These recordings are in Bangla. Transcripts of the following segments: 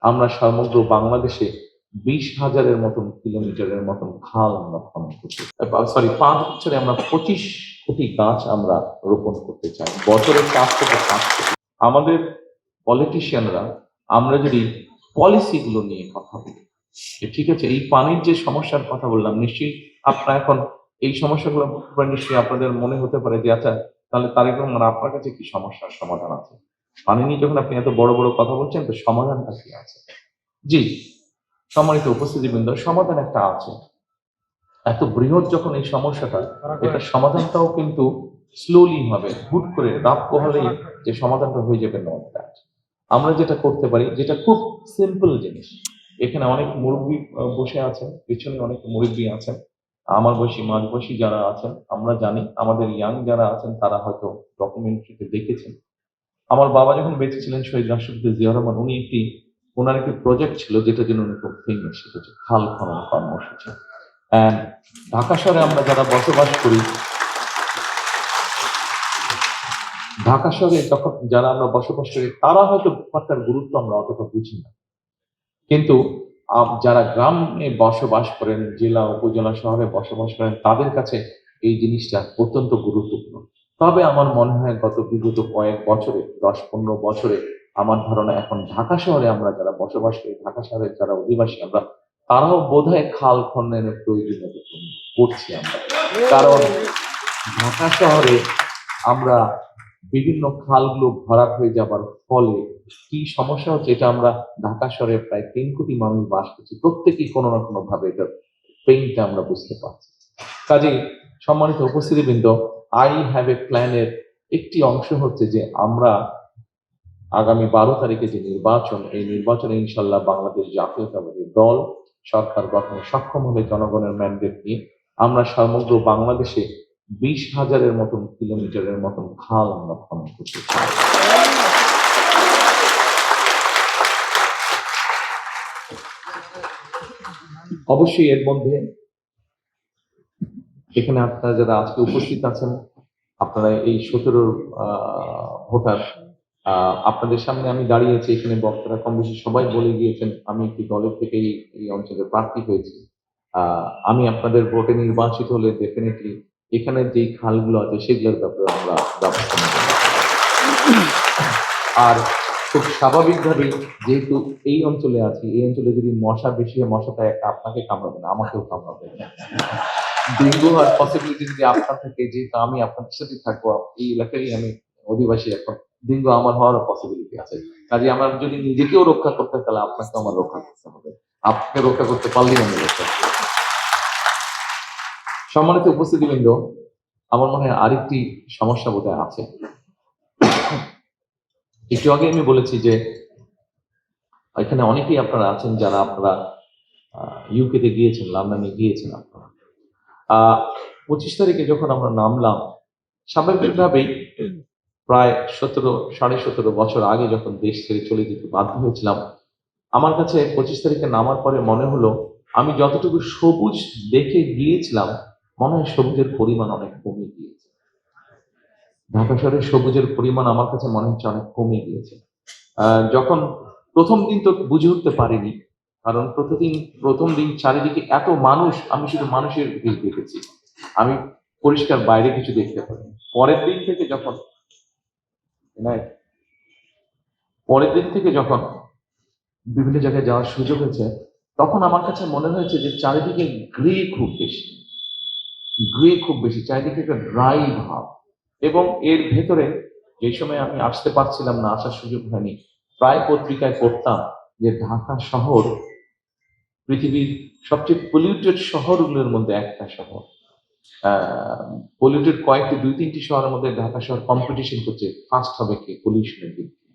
আমরা সমগ্র বাংলাদেশে 20,000-এর মতন কিলোমিটারের মতন খাল আমরা খনন করতে সরি 5 বছরে আমরা 25 কোটি গাছ আমরা রোপণ করতে চাই। বছরে 4 থেকে 5 কোটি। আমাদের পলিটিশিয়ানরা আমরা যদি পলিসি গুলো নিয়ে কথা বলি, ঠিক আছে, এই পানির যে সমস্যার কথা বললাম, নিশ্চয়ই আপনারা এখন এই সমস্যাগুলো নিশ্চয়ই আপনাদের মনে হতে পারে যে আচ্ছা তাহলে তারেক রহমান আপনার কাছে কি সমস্যার সমাধান আছে? পানি নিয়ে যখন আপনি এত বড় বড় কথা বলছেন তো সমাধানটা কি আছে? জি, সম্মানিত উপস্থিতিবৃন্দ, সমাধান একটা আছে। এত বৃহৎ যখন এই সমস্যাটা, এটার সমাধানটাও কিন্তু স্লোলি হবে, হুট করে রাত পোহালেই যে সমাধানটা হয়ে যাবে নয় দ্যাট। আমরা যেটা করতে পারি, যেটা খুব সিম্পল জিনিস, এখানে অনেক মুরব্বী বসে আছেন, পিছনে অনেক মুরব্বী আছেন, আমার বয়সী মাঝ বয়সী যারা আছেন, আমরা জানি আমাদের ইয়াং যারা আছেন তারা হয়তো ডকুমেন্টারিতে দেখেছেন। আমার বাবা যখন বেঁচে ছিলেন শহীদ রাষ্ট্রপতি জিয়া রহমান, উনি ওনার একটি প্রজেক্ট ছিল যেটার জন্য উনি খুব ফেমাস, সেটা হচ্ছে খাল খনন কর্মসূচি। অ্যান্ড ঢাকা শহরে আমরা যারা বসবাস করি, ঢাকা শহরে যখন যারা আমরা বসবাস করি তারা হয়তো ব্যাপারটার গুরুত্ব আমরা অতটা বুঝি না, কিন্তু যারা গ্রামে বসবাস করেন, জেলা উপজেলা শহরে বসবাস করেন, তাদের কাছে এই জিনিসটা অত্যন্ত গুরুত্বপূর্ণ। তবে আমার মনে হয় গত বিগত কয়েক বছরে, 10-15 বছরে আমার ধারণা এখন ঢাকা শহরে আমরা যারা বসবাস করি, ঢাকা শহরের যারা অধিবাসী আমরা, তারাও বোধহয় খাল খননের প্রয়োজনীয়তা করছি আমরা। কারণ ঢাকা শহরে আমরা বিভিন্ন খালগুলো ভরাট হয়ে যাবার ফলে কি সমস্যা হচ্ছে, এটা আমরা ঢাকা শহরে প্রায় 3 কোটি মানুষ বাস করছি, প্রত্যেকেই কোনো না কোনো ভাবে এটার পেইনটা আমরা বুঝতে পারছি। কাজেই সম্মানিত উপস্থিতিবৃন্দ, আই হ্যাভ এ প্ল্যানের একটি অংশ হচ্ছে যে আমরা আগামী 12 তারিখে যে নির্বাচন, এই নির্বাচনে ইনশাল্লাহ বাংলাদেশ জাতীয়তাবাদী দল সরকার গঠনে সক্ষম হলে জনগণের ম্যান্ডেট নিয়ে আমরা সমগ্র বাংলাদেশে 20,000-এর মতন কিলোমিটারের মতন খাল আমরা খনন করতে চাই। অবশ্যই এর মধ্যে এখানে আপনারা যারা আজকে উপস্থিত আছেন, আপনারা এই 17 ভোটার, আপনাদের সামনে আমি দাঁড়িয়েছি, এখানে বক্তারা কম বেশি সবাই বলে গিয়েছেন আমি একটি দলের থেকে এই অঞ্চলের প্রার্থী হয়েছি। আমি আপনাদের ভোটে নির্বাচিত হলে ডেফিনেটলি এখানে যেই খালগুলো আছে সেগুলোর ব্যাপারে আমরা ব্যবস্থা নেব। আর খুব স্বাভাবিকভাবেই যেহেতু এই অঞ্চলে আছি, এই অঞ্চলে যদি মশা বেশি হয়, মশাটা একটা আপনাকে কামড়াবে না, আমাকেও কামড়াবে। ডেঙ্গু হওয়ার পসিবিলিটি যদি আপনার থাকে, যেহেতু আমি আপনাদের সাথে থাকবো, এই এলাকারই আমি অধিবাসী, এখন ডেঙ্গু আমার হওয়ার পসিবিলিটি আছে। কাজে আমার যদি নিজেকেও রক্ষা করতে, তাহলে আপনাকে আমার রক্ষা করতে হবে। আপনাকে রক্ষা করতে পারলেই আমি রক্ষা করতে। সম্মানিত উপস্থিতিবৃন্দ, আমার মনে হয় আরেকটি সমস্যা বোধহয় আছে। একটু আগে আমি বলেছি যে এখানে অনেকেই আপনারা আছেন যারা আপনারা ইউকেতে গিয়েছেন, লন্ডনে গিয়েছেন। আপনারা 25 তারিখে যখন আমরা নামলাম, স্বাভাবিকভাবেই প্রায় 17 বছর আগে যখন দেশ ছেড়ে চলে যেতে বাধ্য হয়েছিলাম, আমার কাছে 25 তারিখে নামার পরে মনে হলো আমি যতটুকু সবুজ দেখে গিয়েছিলাম, মনে হয় সবুজের পরিমাণ অনেক কমে গিয়েছে। ঢাকা শহরের সবুজের পরিমাণ আমার কাছে মনে হচ্ছে অনেক কমে গিয়েছে। যখন প্রথম দিন তো বুঝে উঠতে পারিনি, কারণ প্রথম দিন চারিদিকে এত মানুষ, আমি শুধু মানুষের ভিড় দেখেছি, আমি পরিষ্কার বাইরে কিছু দেখতে পারিনি। পরের দিন থেকে যখন বিভিন্ন জায়গায় যাওয়ার সুযোগ হয়েছে, তখন আমার কাছে মনে হয়েছে যে চারিদিকে গ্রে খুব বেশি, চারিদিকে একটা ড্রাই ভাব। এবং এর ভেতরে যে সময় আমি আসতে পারছিলাম না, আসার সুযোগ হয়নি, প্রায় পত্রিকায় পড়তাম যে ঢাকা শহর পৃথিবীর সবচেয়ে পলিউটেড শহরগুলোর মধ্যে একটা শহর। পলিউটেড কয়েকটি 2-3টি শহরের মধ্যে ঢাকা শহর কম্পিটিশন করছে ফার্স্ট হবে কে পলিউশনের দিক দিয়ে।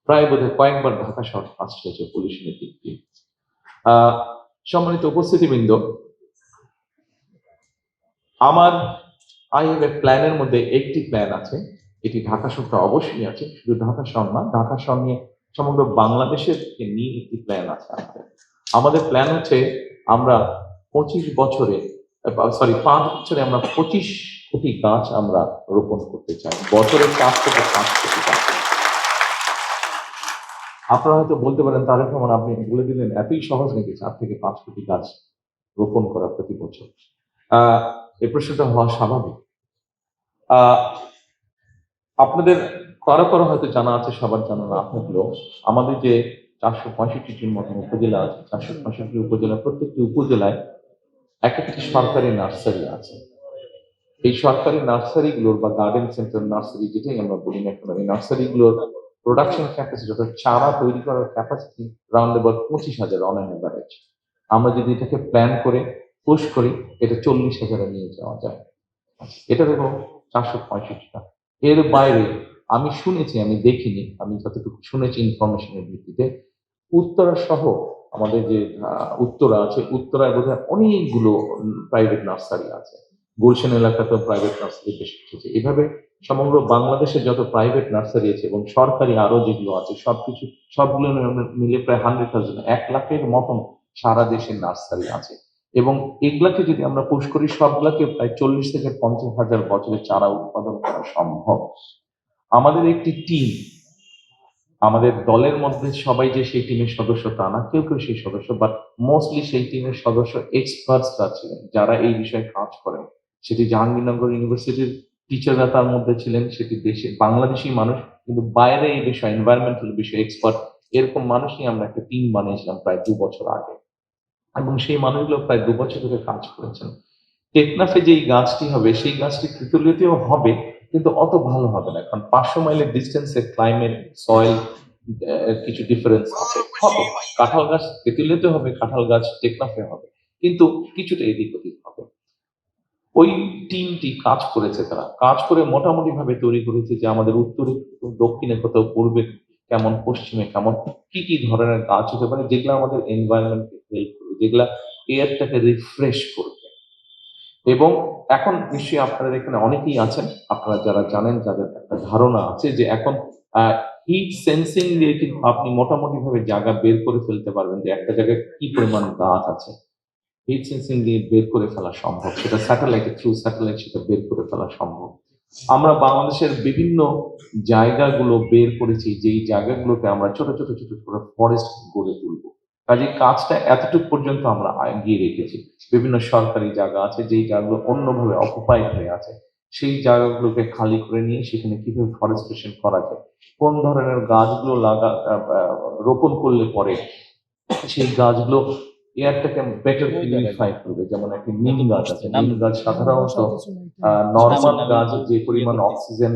প্রায় বোধহয় কয়েকবার ঢাকা শহর ফার্স্ট হয়েছে পলিউশনের দিক দিয়ে। সম্মানিত উপস্থিতিবৃন্দ, আমার আই হ্যাভ এ প্ল্যানের মধ্যে একটি প্ল্যান আছে, এটি ঢাকা শহরটা অবশ্যই আছে, শুধু ঢাকা শহর না, ঢাকা শহর নিয়ে সমগ্র বাংলাদেশের নিয়ে একটি প্ল্যান আছে আমাদের প্ল্যান হচ্ছে আমরা 5 বছরে আমরা 25 কোটি গাছ আমরা রোপণ করতে চাই, বছরে 4 থেকে 5 কোটি গাছ। আপনারা হয়তো বলতে পারেন, তারেক রহমান আপনি বলে দিলেন এতই সহজ নাকি 4 থেকে 5 কোটি গাছ রোপণ করা প্রতি বছর? আহ এই প্রশ্নটা হওয়া স্বাভাবিক। আহ আপনাদের কারো কারো হয়তো জানা আছে, সবার জানা না থাকলেও আমাদের যে 465টির মতন উপজেলা আছে, 465টি উপজেলা, প্রত্যেকটি উপজেলায় এক একটি সরকারি নার্সারি আছে। এই সরকারি নার্সারিগুলোর বা গার্ডেন সেন্টার নার্সারি যেটাই আমরা বলি না কেন, এই নার্সারিগুলোর প্রোডাকশন ক্যাপাসিটি অর্থাৎ চারা তৈরি করার capacity round about 25,000 on an average. আমরা যদি এটাকে প্ল্যান করে পুশ করি, এটা 40,000-এ নিয়ে যাওয়া যায়। এটা দেখো 465টা। এর বাইরে আমি শুনেছি, আমি দেখিনি, আমি যতটুকু শুনেছি ইনফরমেশনের ভিত্তিতে, উত্তরা সহ আমাদের যে উত্তরা আছে, উত্তরায় বোধহয় অনেকগুলো প্রাইভেট নার্সারি আছে। গুলশান এলাকাতেও প্রাইভেট নার্সারি বেশ উঠেছে। এভাবে সমগ্র বাংলাদেশে যত প্রাইভেট নার্সারি আছে এবং সরকারি আরো যেগুলো আছে সবগুলো মিলে প্রায় 100,000, 1,00,000-এর মতন সারা দেশে নার্সারি আছে। এবং এগুলাকে যদি আমরা পুশ করি, সবগুলাকে প্রায় 40 থেকে 50,000 বছরে চারা উৎপাদন করা সম্ভব। আমাদের একটি টিম, আমাদের দলের মধ্যে সবাই যে সেই টিমের সদস্য তা না, কেউ কেউ সেই সদস্য, বাট মোস্টলি সেই টিমের সদস্য এক্সপার্টসরা ছিলেন যারা এই বিষয়ে কাজ করেন। সেটি জাহাঙ্গীরনগর ইউনিভার্সিটির টিচাররা তার মধ্যে ছিলেন, সেটি দেশে বাংলাদেশি মানুষ, কিন্তু বাইরে এই বিষয়ে এনভায়রনমেন্টাল বিষয়ে এক্সপার্ট, এরকম মানুষ নিয়ে আমরা একটা টিম বানিয়েছিলাম প্রায় 2 বছর আগে। এবং সেই মানুষগুলো প্রায় 2 বছর ধরে কাজ করেছেন। টেকনাফে যেই গাছটি হবে, সেই গাছটি তেঁতুলিয়াতেও হবে, কিন্তু অত ভালো হবে না, কারণ 500 মাইলের ডিস্টেন্সে ক্লাইমেট, সয়েল কিছু ডিফারেন্স আছে। হবে, কাঁঠাল গাছ তেঁতুলিয়াতে হবে, কাঁঠাল গাছ টেকনাফে হবে, কিন্তু কিছুটা এদিক ওদিক হবে। ওই টিমটি কাজ করেছে, তারা কাজ করে মোটামুটি ভাবে তৈরি করেছে যে আমাদের উত্তরে, দক্ষিণে কোথাও, পূর্বে কেমন, পশ্চিমে কেমন, কি কি ধরনের গাছ হতে পারে যেগুলো আমাদের এনভায়রনমেন্টকে হেল্প করবে, যেগুলা এয়ারটাকে রিফ্রেশ করবে। এবং এখন নিশ্চয়ই আপনাদের এখানে অনেকেই আছেন, আপনারা যারা জানেন, যাদের একটা ধারণা আছে যে এখন হিট সেন্সিং দিয়ে কিন্তু আপনি মোটামুটি ভাবে জায়গা বের করে ফেলতে পারবেন যে একটা জায়গায় কি পরিমাণ গাছ আছে। হিট সেন্সিং দিয়ে বের করে ফেলা সম্ভব, সেটা স্যাটেলাইটের থ্রু স্যাটেলাইট সেটা বের করে ফেলা সম্ভব। আমরা বাংলাদেশের বিভিন্ন জায়গাগুলো বের করেছি, যেই জায়গাগুলোতে আমরা ছোট ছোট ছোট ছোট ফরেস্ট গড়ে তুলব। কাজে কাজটা এতটুকু পর্যন্ত আমরা এগিয়ে রেখেছি। বিভিন্ন সরকারি জায়গা আছে যেই জায়গাগুলো অন্যভাবে অকুপাইড হয়ে আছে, সেই জায়গাগুলোকে খালি করে নিয়ে সেখানে কিভাবে ফরেস্টেশন করা যায়, কোন ধরনের গাছগুলো রোপণ করলে পরে সেই গাছগুলো এয়ারটাকে বেটার পিউরিফাই করবে। যেমন একটা নিম গাছ আছে, নিম গাছ সাধারণত নর্মাল গাছ যে পরিমাণ অক্সিজেন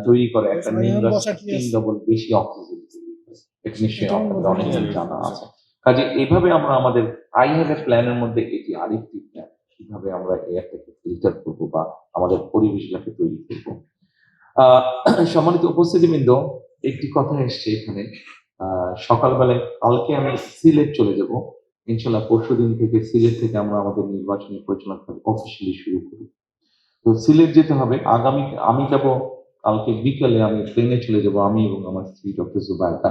তৈরি করে, একটা নিম গাছ 3 ডবল বেশি অক্সিজেন তৈরি করে। এটা নিশ্চয়ই আপনাদের অনেকের জানা আছে। কাজে এইভাবে আমরা আমাদের আই হ্যাভ এ প্ল্যানের মধ্যে এটি আরেকটি প্ল্যান, কিভাবে আমরা এয়ারটাকে ফিল্টার করবো বা আমাদের পরিবেশটাকে তৈরি করবো। সম্মানিত উপস্থিতিবৃন্দ, একটি কথা এসছে এখানে। সকালবেলায় কালকে আমি সিলেট চলে যাব, ইনশাল্লাহ পরশুদিন থেকে সিলেট থেকে আমরা আমাদের নির্বাচনী পরিচালনা কাজ অফিসিয়ালি শুরু করি। তো সিলেট যেতে হবে, আমি যাব কালকে বিকেলে, আমি প্লেনে চলে যাব, আমি এবং আমার স্ত্রী ডক্টর জুবাইদা।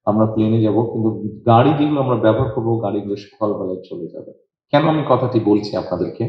আমরা প্লেনে যাব, কিন্তু গাড়ি যেগুলো আমরা ব্যবহার করবো, গাড়িগুলো সকালবেলায় চলে যাবে। কেন আমি কথাটি বলছি আপনাদেরকে,